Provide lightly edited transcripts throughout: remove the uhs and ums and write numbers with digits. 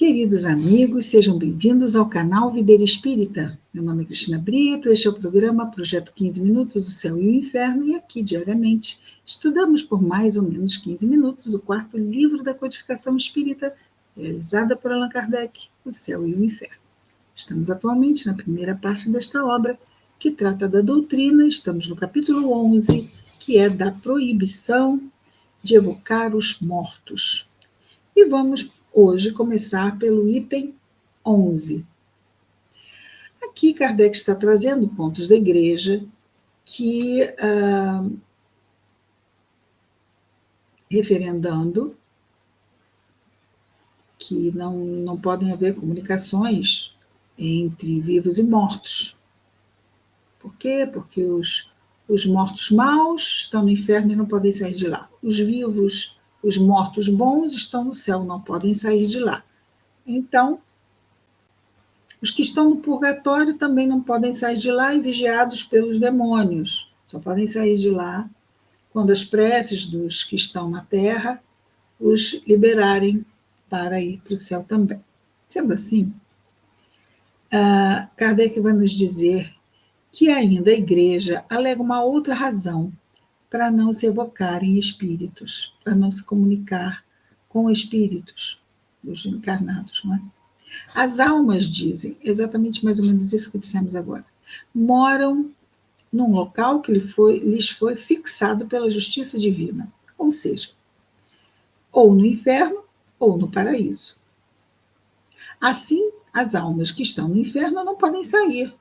Queridos amigos, sejam bem-vindos ao canal Videira Espírita. Meu nome é Cristina Brito, este é o programa Projeto 15 Minutos, o Céu e o Inferno, e aqui, diariamente, estudamos por mais ou menos 15 minutos o quarto livro da codificação espírita, realizada por Allan Kardec, O Céu e o Inferno. Estamos atualmente na primeira parte desta obra, que trata da doutrina, estamos no capítulo 11, que é da proibição de evocar os mortos. E vamos hoje começar pelo item 11. Aqui Kardec está trazendo pontos da igreja que, referendando que não podem haver comunicações entre vivos e mortos. Por quê? Porque os mortos maus estão no inferno e não podem sair de lá. Os vivos, os mortos bons estão no céu, não podem sair de lá. Então, os que estão no purgatório também não podem sair de lá e vigiados pelos demônios. Só podem sair de lá quando as preces dos que estão na terra os liberarem para ir para o céu também. Sendo assim, Kardec vai nos dizer que ainda a igreja alega uma outra razão para não se evocarem espíritos, para não se comunicar com espíritos dos encarnados, não é? As almas, dizem, exatamente mais ou menos isso que dissemos agora, moram num local que lhes foi fixado pela justiça divina, ou seja, ou no inferno ou no paraíso. Assim, as almas que estão no inferno não podem sair.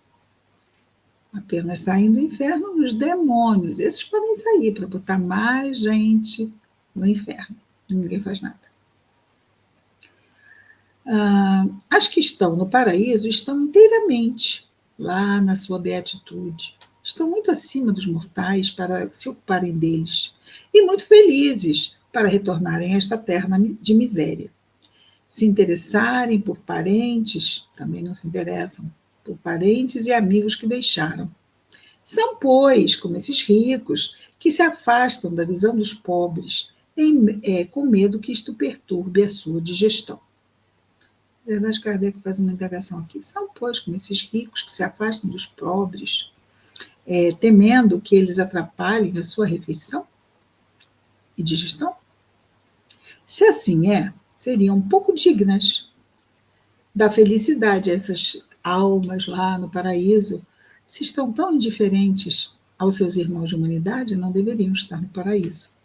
Apenas saem do inferno os demônios. Esses podem sair para botar mais gente no inferno. Ninguém faz nada. As que estão no paraíso estão inteiramente lá na sua beatitude. Estão muito acima dos mortais para se ocuparem deles. E muito felizes para retornarem a esta terra de miséria. Se interessarem por parentes, também não se interessam, por parentes e amigos que deixaram. São, pois, como esses ricos, que se afastam da visão dos pobres, com medo que isto perturbe a sua digestão. Na verdade, Kardec faz uma indagação aqui. São, pois, como esses ricos que se afastam dos pobres, temendo que eles atrapalhem a sua refeição e digestão? Se assim seriam um pouco dignas da felicidade essas almas lá no paraíso. Se estão tão indiferentes aos seus irmãos de humanidade, não deveriam estar no paraíso.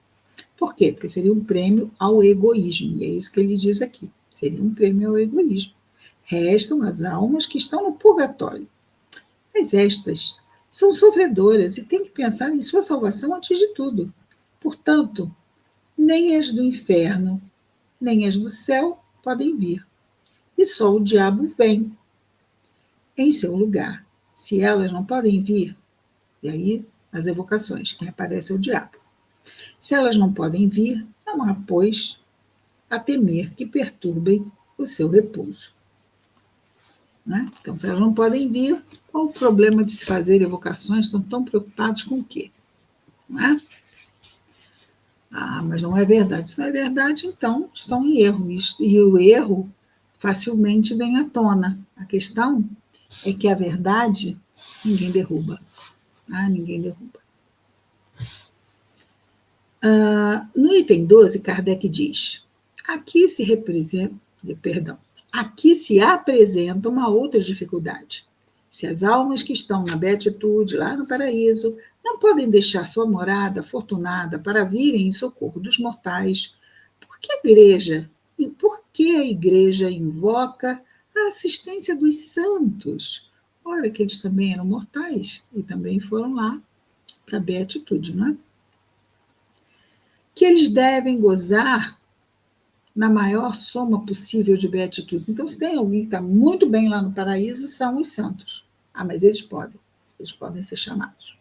Por quê? Porque seria um prêmio ao egoísmo, e é isso que ele diz aqui. Seria um prêmio ao egoísmo. Restam as almas que estão no purgatório. Mas estas são sofredoras e têm que pensar em sua salvação antes de tudo. Portanto, nem as do inferno, nem as do céu podem vir. E só o diabo vem em seu lugar. Se elas não podem vir, e aí as evocações, quem aparece é o diabo. Se elas não podem vir, não há, pois, a temer que perturbem o seu repouso. Né? Então, se elas não podem vir, qual o problema de se fazer evocações? Estão tão preocupados com o quê? Não é? Mas não é verdade. Se não é verdade, então estão em erro. E o erro facilmente vem à tona. A questão é que a verdade ninguém derruba. Ninguém derruba. No item 12, Kardec diz: aqui se apresenta uma outra dificuldade. Se as almas que estão na beatitude, lá no paraíso, não podem deixar sua morada afortunada para virem em socorro dos mortais, por que a igreja invoca a assistência dos santos? Ora, que eles também eram mortais e também foram lá para a beatitude, não é? Que eles devem gozar na maior soma possível de beatitude. Então, se tem alguém que está muito bem lá no paraíso, são os santos. Mas eles podem ser chamados.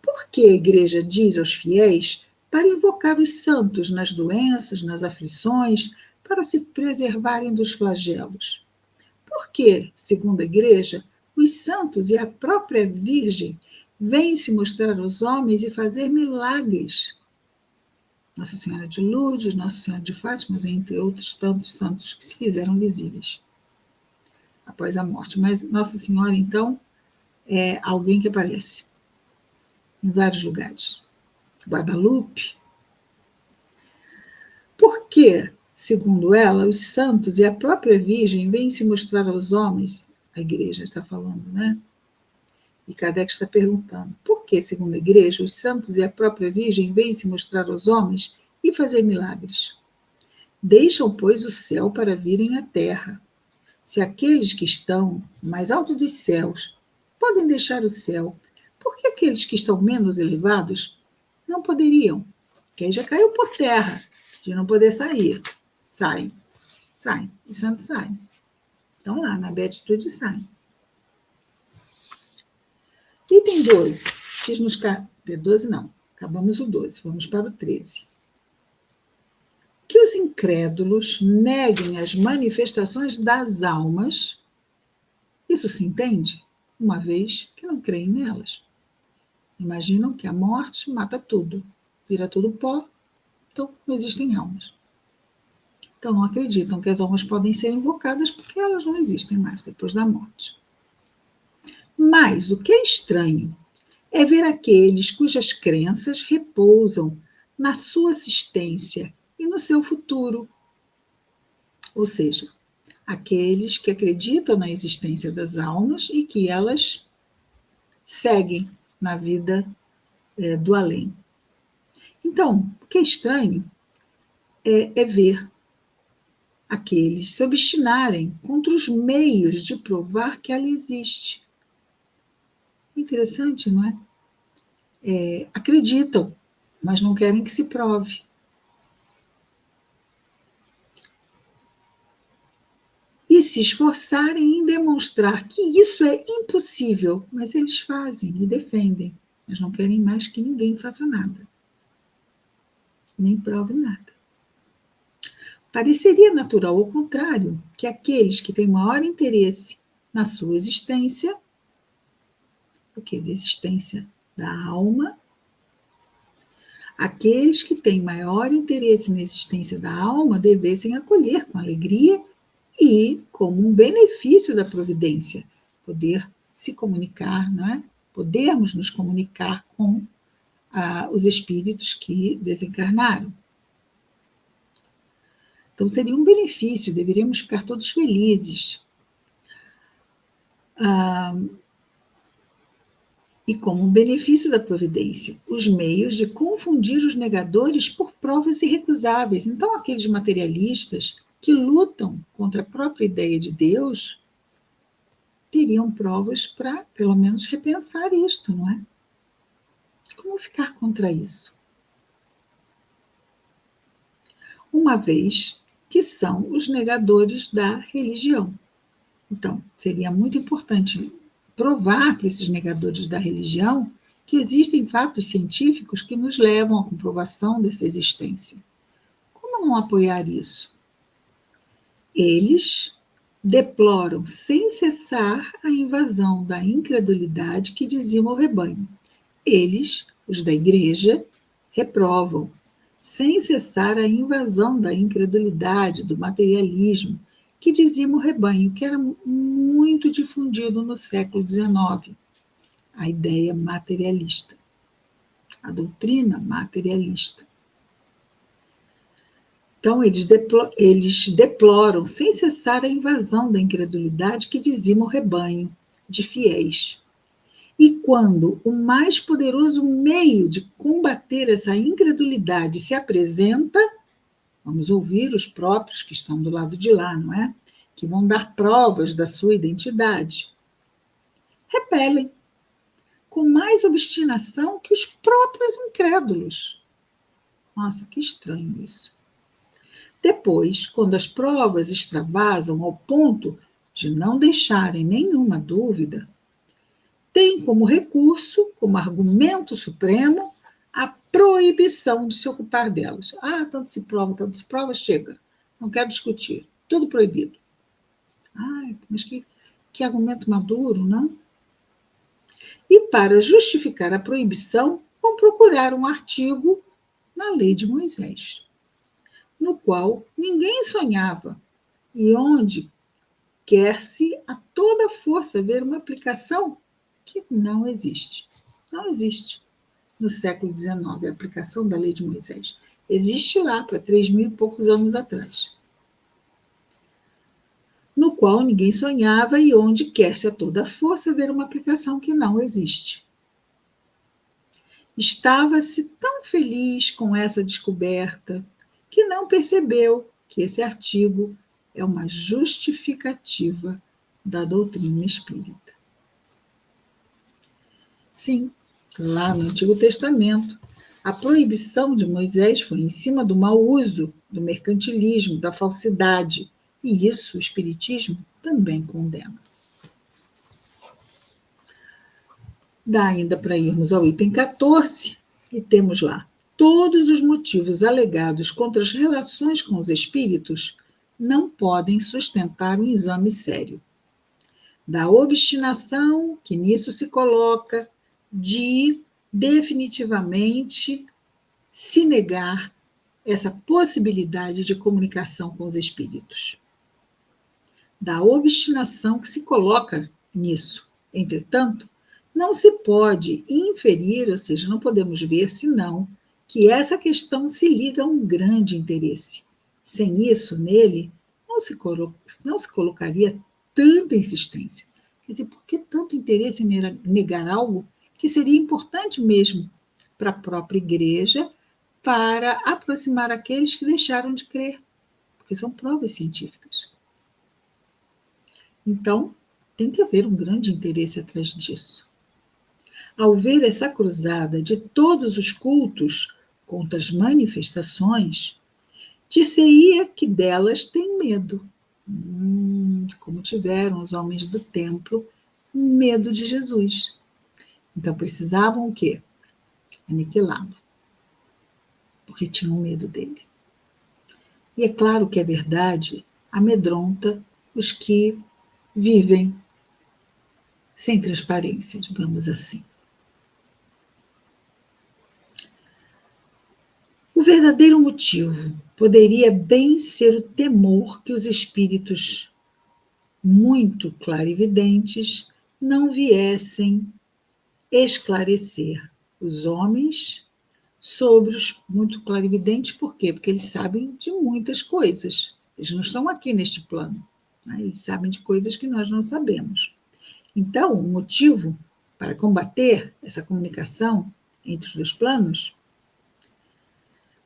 Por que a igreja diz aos fiéis para invocar os santos nas doenças, nas aflições, para se preservarem dos flagelos? Porque, segundo a igreja, os santos e a própria Virgem vêm se mostrar aos homens e fazer milagres. Nossa Senhora de Lourdes, Nossa Senhora de Fátima, entre outros tantos santos que se fizeram visíveis após a morte. Mas Nossa Senhora, então, é alguém que aparece em vários lugares. Guadalupe. Porque, segundo ela, os santos e a própria Virgem vêm se mostrar aos homens, a igreja está falando, né? E Kardec está perguntando, por que, segundo a igreja, os santos e a própria Virgem vêm se mostrar aos homens e fazer milagres? Deixam, pois, o céu para virem à terra. Se aqueles que estão mais alto dos céus podem deixar o céu, por que aqueles que estão menos elevados não poderiam? Porque aí já caiu por terra, de não poder sair. Saem. Os santos saem. Estão lá, na beatitude saem. Item 12. Diz-nos 12 não, acabamos o 12, vamos para o 13. Que os incrédulos neguem as manifestações das almas, isso se entende, uma vez que não creem nelas. Imaginam que a morte mata tudo, vira tudo pó, então não existem almas. Então não acreditam que as almas podem ser invocadas porque elas não existem mais depois da morte. Mas o que é estranho é ver aqueles cujas crenças repousam na sua assistência e no seu futuro. Ou seja, aqueles que acreditam na existência das almas e que elas seguem na vida do além. Então, o que é estranho é ver aqueles se obstinarem contra os meios de provar que ela existe. Interessante, não é? Acreditam, mas não querem que se prove. E se esforçarem em demonstrar que isso é impossível, mas eles fazem e defendem, mas não querem mais que ninguém faça nada, nem prove nada. Pareceria natural, ao contrário, que aqueles que têm maior interesse na sua existência, porque da existência da alma, aqueles que têm maior interesse na existência da alma devessem acolher com alegria e como um benefício da providência, poder se comunicar, não é? Podermos nos comunicar com os espíritos que desencarnaram. Então, seria um benefício, deveríamos ficar todos felizes. E como um benefício da providência, os meios de confundir os negadores por provas irrecusáveis. Então, aqueles materialistas que lutam contra a própria ideia de Deus teriam provas para, pelo menos, repensar isto, não é? Como ficar contra isso? Uma vez que são os negadores da religião. Então, seria muito importante provar para esses negadores da religião que existem fatos científicos que nos levam à comprovação dessa existência. Como não apoiar isso? Eles deploram sem cessar a invasão da incredulidade que dizima o rebanho. Eles, os da igreja, reprovam sem cessar a invasão da incredulidade, do materialismo, que dizima o rebanho, que era muito difundido no século XIX, a ideia materialista, a doutrina materialista. Então, eles deploram sem cessar a invasão da incredulidade que dizima o rebanho de fiéis. E quando o mais poderoso meio de combater essa incredulidade se apresenta, vamos ouvir os próprios que estão do lado de lá, não é? Que vão dar provas da sua identidade. Repelem, com mais obstinação que os próprios incrédulos. Nossa, que estranho isso. Depois, quando as provas extravasam ao ponto de não deixarem nenhuma dúvida, tem como recurso, como argumento supremo, a proibição de se ocupar delas. Tanto se prova, chega. Não quero discutir. Tudo proibido. Mas que argumento maduro, não? E para justificar a proibição, vão procurar um artigo na lei de Moisés, no qual ninguém sonhava e onde quer-se a toda força ver uma aplicação que não existe. Não existe no século XIX a aplicação da lei de Moisés. Existe lá para 3.000 e poucos anos atrás. No qual ninguém sonhava e onde quer-se a toda força ver uma aplicação que não existe. Estava-se tão feliz com essa descoberta que não percebeu que esse artigo é uma justificativa da doutrina espírita. Sim, lá no Antigo Testamento, a proibição de Moisés foi em cima do mau uso, do mercantilismo, da falsidade, e isso o Espiritismo também condena. Dá ainda para irmos ao item 14, e temos lá: todos os motivos alegados contra as relações com os espíritos não podem sustentar um exame sério. Da obstinação que nisso se coloca de definitivamente se negar essa possibilidade de comunicação com os espíritos. Da obstinação que se coloca nisso. Entretanto, não se pode inferir, ou seja, não podemos ver, senão que essa questão se liga a um grande interesse. Sem isso, nele, não se colocaria tanta insistência. Quer dizer, por que tanto interesse em negar algo que seria importante mesmo para a própria igreja, para aproximar aqueles que deixaram de crer? Porque são provas científicas. Então, tem que haver um grande interesse atrás disso. Ao ver essa cruzada de todos os cultos contra as manifestações, dir-se-ia que delas tem medo. Como tiveram os homens do templo medo de Jesus. Então precisavam o quê? Aniquilá-lo. Porque tinham medo dele. E é claro que a verdade amedronta os que vivem sem transparência, digamos assim. O verdadeiro motivo poderia bem ser o temor que os espíritos muito clarividentes não viessem esclarecer os homens sobre os muito clarividentes. Por quê? Porque eles sabem de muitas coisas. Eles não estão aqui neste plano. Né? Eles sabem de coisas que nós não sabemos. Então, o motivo para combater essa comunicação entre os dois planos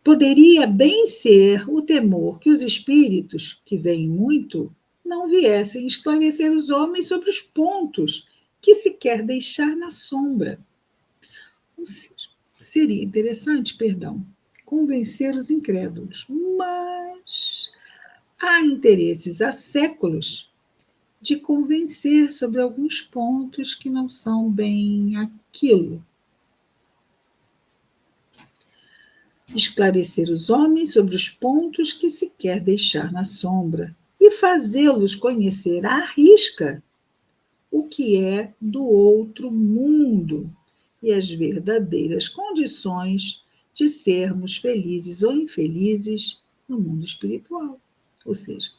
poderia bem ser o temor que os espíritos, que veem muito, não viessem esclarecer os homens sobre os pontos que se quer deixar na sombra. Seria interessante, convencer os incrédulos, mas há interesses há séculos de convencer sobre alguns pontos que não são bem aquilo. Esclarecer os homens sobre os pontos que se quer deixar na sombra e fazê-los conhecer à risca o que é do outro mundo e as verdadeiras condições de sermos felizes ou infelizes no mundo espiritual. Ou seja,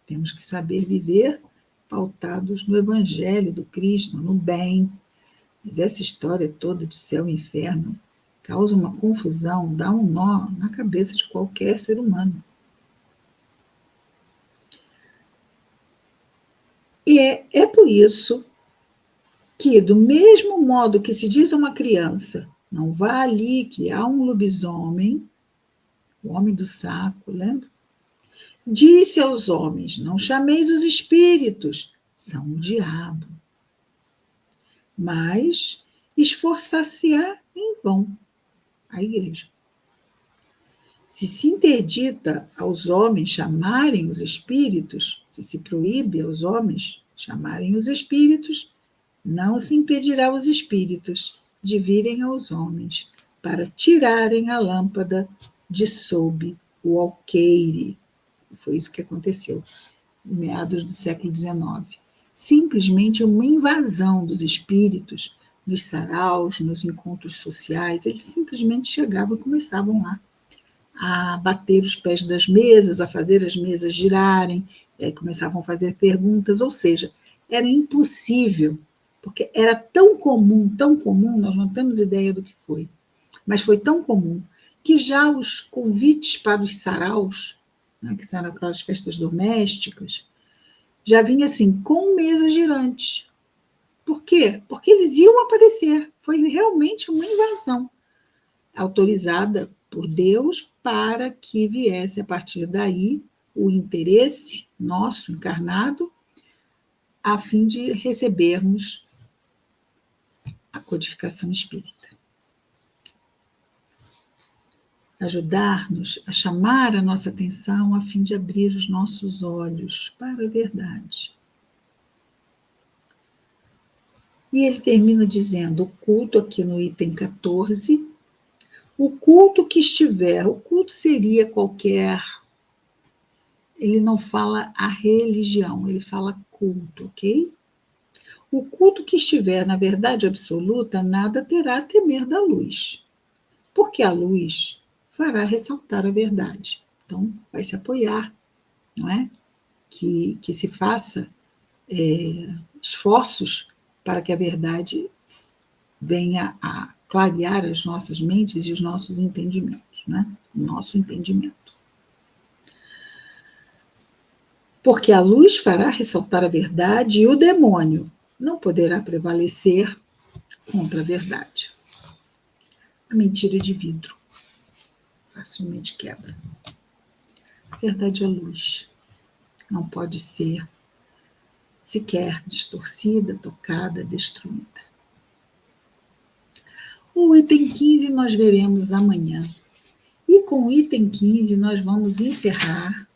temos que saber viver pautados no Evangelho do Cristo, no bem. Mas essa história toda de céu e inferno causa uma confusão, dá um nó na cabeça de qualquer ser humano. E é por isso que, do mesmo modo que se diz a uma criança, não vá ali que há um lobisomem, o homem do saco, lembra? Disse aos homens, não chameis os espíritos, são o diabo. Mas esforçar-se-á em vão a igreja. Se interdita aos homens chamarem os espíritos, se proíbe aos homens chamarem os espíritos, não se impedirá aos espíritos de virem aos homens para tirarem a lâmpada de sob o alqueire. Foi isso que aconteceu em meados do século XIX. Simplesmente uma invasão dos espíritos nos saraus, nos encontros sociais, eles simplesmente chegavam e começavam lá a bater os pés das mesas, a fazer as mesas girarem, começavam a fazer perguntas, ou seja, era impossível, porque era tão comum, nós não temos ideia do que foi, mas foi tão comum, que já os convites para os saraus, né, que eram aquelas festas domésticas, já vinha assim, com mesas girantes. Por quê? Porque eles iam aparecer. Foi realmente uma invasão autorizada por Deus para que viesse a partir daí o interesse nosso encarnado a fim de recebermos a codificação espírita. Ajudar-nos a chamar a nossa atenção a fim de abrir os nossos olhos para a verdade. E ele termina dizendo, o culto aqui no item 14, o culto que estiver, o culto seria qualquer, ele não fala a religião, ele fala culto, ok? O culto que estiver na verdade absoluta, nada terá a temer da luz, porque a luz fará ressaltar a verdade. Então, vai se apoiar, não é? Que se faça esforços para que a verdade venha a clarear as nossas mentes e os nossos entendimentos, né? O nosso entendimento. Porque a luz fará ressaltar a verdade e o demônio não poderá prevalecer contra a verdade. A mentira é de vidro facilmente quebra. A verdade é luz. Não pode ser sequer distorcida, tocada, destruída. O item 15 nós veremos amanhã. E com o item 15 nós vamos encerrar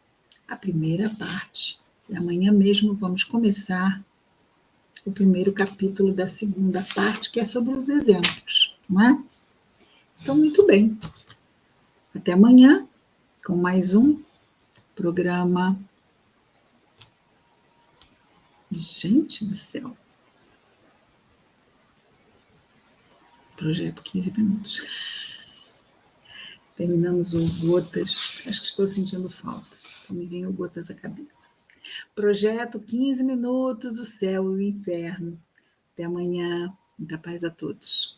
a primeira parte. E amanhã mesmo vamos começar o primeiro capítulo da segunda parte, que é sobre os exemplos, não é? Então, muito bem. Até amanhã com mais um programa. Gente do céu. Projeto 15 minutos. Terminamos o Gotas. Acho que estou sentindo falta. Então me vem o Gotas à cabeça. Projeto 15 minutos, o céu e o inferno. Até amanhã. Muita paz a todos.